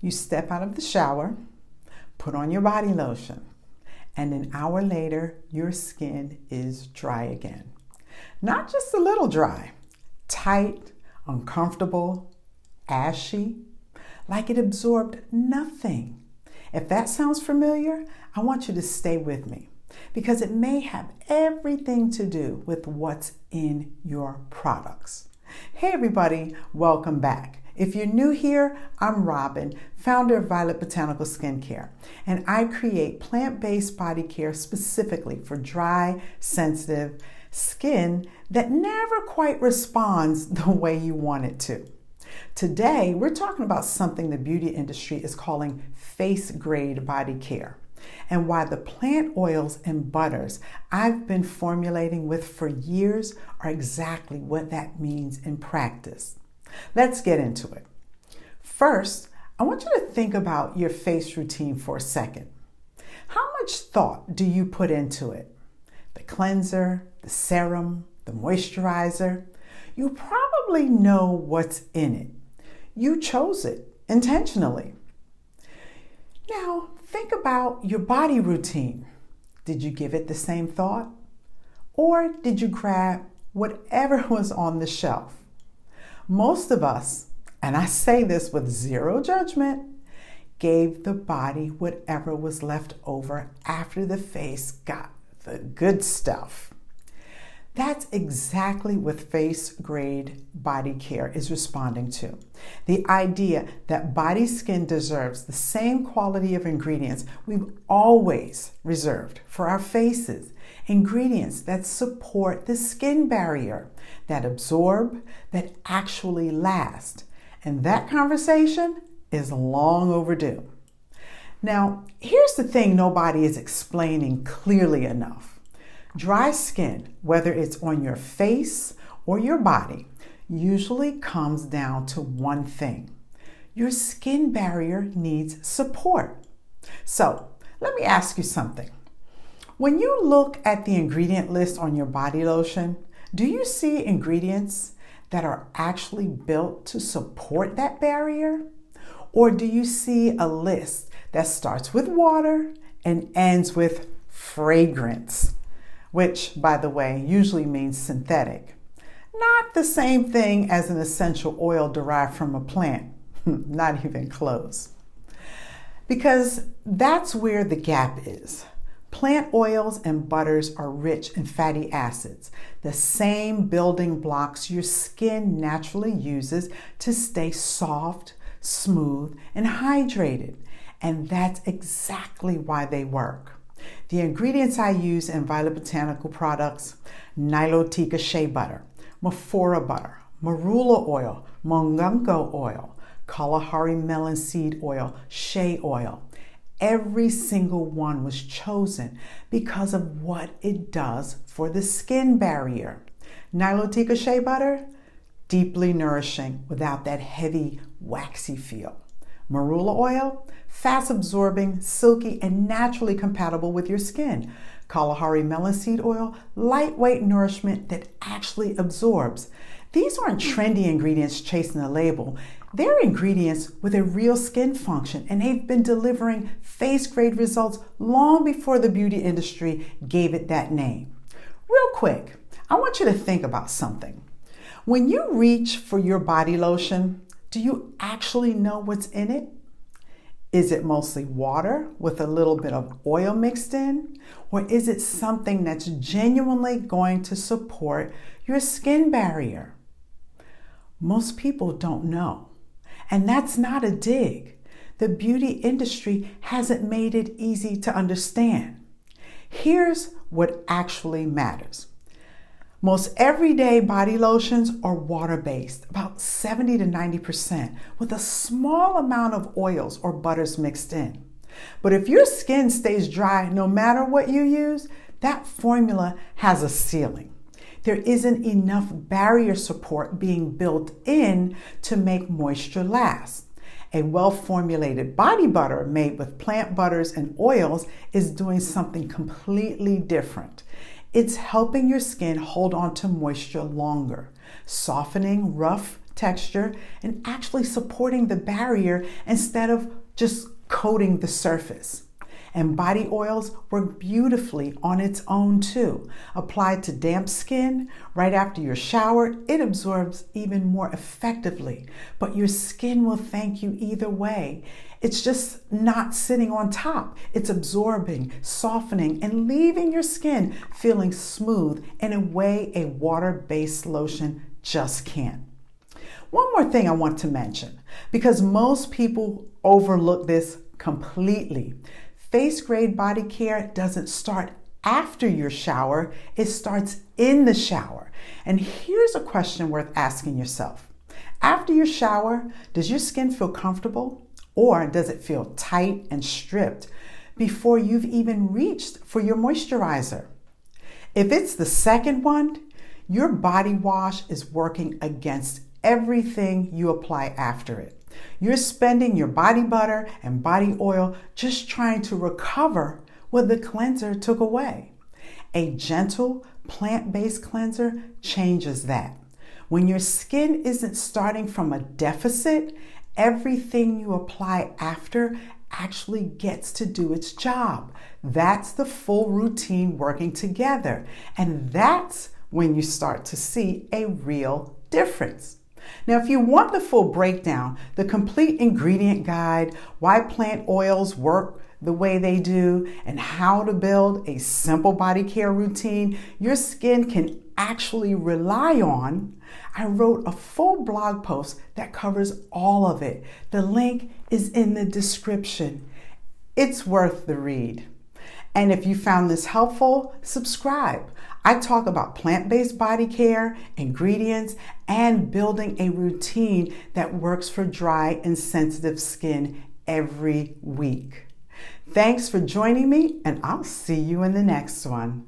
You step out of the shower, put on your body lotion, and an hour later, your skin is dry again. Not just a little dry, tight, uncomfortable, ashy, like it absorbed nothing. If that sounds familiar, I want you to stay with me because it may have everything to do with what's in your products. Hey everybody, welcome back. If you're new here, I'm Robin, founder of Violet Botanical Skincare, and I create plant-based body care specifically for dry, sensitive skin that never quite responds the way you want it to. Today, we're talking about something the beauty industry is calling face-grade body care, and why the plant oils and butters I've been formulating with for years are exactly what that means in practice. Let's get into it. First, I want you to think about your face routine for a second. How much thought do you put into it? The cleanser, the serum, the moisturizer. You probably know what's in it. You chose it intentionally. Now, think about your body routine. Did you give it the same thought? Or did you grab whatever was on the shelf? Most of us, and I say this with zero judgment, gave the body whatever was left over after the face got the good stuff. That's exactly what face-grade body care is responding to. The idea that body skin deserves the same quality of ingredients we've always reserved for our faces. Ingredients that support the skin barrier, that absorb, that actually last. And that conversation is long overdue. Now, here's the thing nobody is explaining clearly enough. Dry skin, whether it's on your face or your body, usually comes down to one thing. Your skin barrier needs support. So, let me ask you something. When you look at the ingredient list on your body lotion, do you see ingredients that are actually built to support that barrier? Or do you see a list that starts with water and ends with fragrance, which, by the way, usually means synthetic? Not the same thing as an essential oil derived from a plant, not even close. Because that's where the gap is. Plant oils and butters are rich in fatty acids, the same building blocks your skin naturally uses to stay soft, smooth, and hydrated. And that's exactly why they work. The ingredients I use in Violet Botanical products: Nilotica shea butter, Mafura butter, Marula oil, mongungo oil, Kalahari melon seed oil, shea oil. Every single one was chosen because of what it does for the skin barrier. Nilotica shea butter, deeply nourishing without that heavy, waxy feel. Marula oil, fast absorbing, silky, and naturally compatible with your skin. Kalahari melon seed oil, lightweight nourishment that actually absorbs. These aren't trendy ingredients chasing a label. They're ingredients with a real skin function, and they've been delivering face-grade results long before the beauty industry gave it that name. Real quick, I want you to think about something. When you reach for your body lotion, do you actually know what's in it? Is it mostly water with a little bit of oil mixed in? Or is it something that's genuinely going to support your skin barrier? Most people don't know. And that's not a dig. The beauty industry hasn't made it easy to understand. Here's what actually matters. Most everyday body lotions are water-based, about 70 to 90%, with a small amount of oils or butters mixed in. But if your skin stays dry no matter what you use, that formula has a ceiling. There isn't enough barrier support being built in to make moisture last. A well-formulated body butter made with plant butters and oils is doing something completely different. It's helping your skin hold on to moisture longer, softening rough, texture and actually supporting the barrier instead of just coating the surface. And body oils work beautifully on its own too. Applied to damp skin right after your shower, it absorbs even more effectively. But your skin will thank you either way. It's just not sitting on top. It's absorbing, softening, and leaving your skin feeling smooth in a way a water-based lotion just can't. One more thing I want to mention, because most people overlook this completely. Face grade body care doesn't start after your shower, it starts in the shower. And here's a question worth asking yourself. After your shower, does your skin feel comfortable, or does it feel tight and stripped before you've even reached for your moisturizer? If it's the second one, your body wash is working against everything you apply after it. You're spending your body butter and body oil just trying to recover what the cleanser took away. A gentle, plant-based cleanser changes that. When your skin isn't starting from a deficit, everything you apply after actually gets to do its job. That's the full routine working together. And that's when you start to see a real difference. Now, if you want the full breakdown, the complete ingredient guide, why plant oils work the way they do, and how to build a simple body care routine your skin can actually rely on, I wrote a full blog post that covers all of it. The link is in the description. It's worth the read. And if you found this helpful, subscribe. I talk about plant-based body care, ingredients, and building a routine that works for dry and sensitive skin every week. Thanks for joining me, and I'll see you in the next one.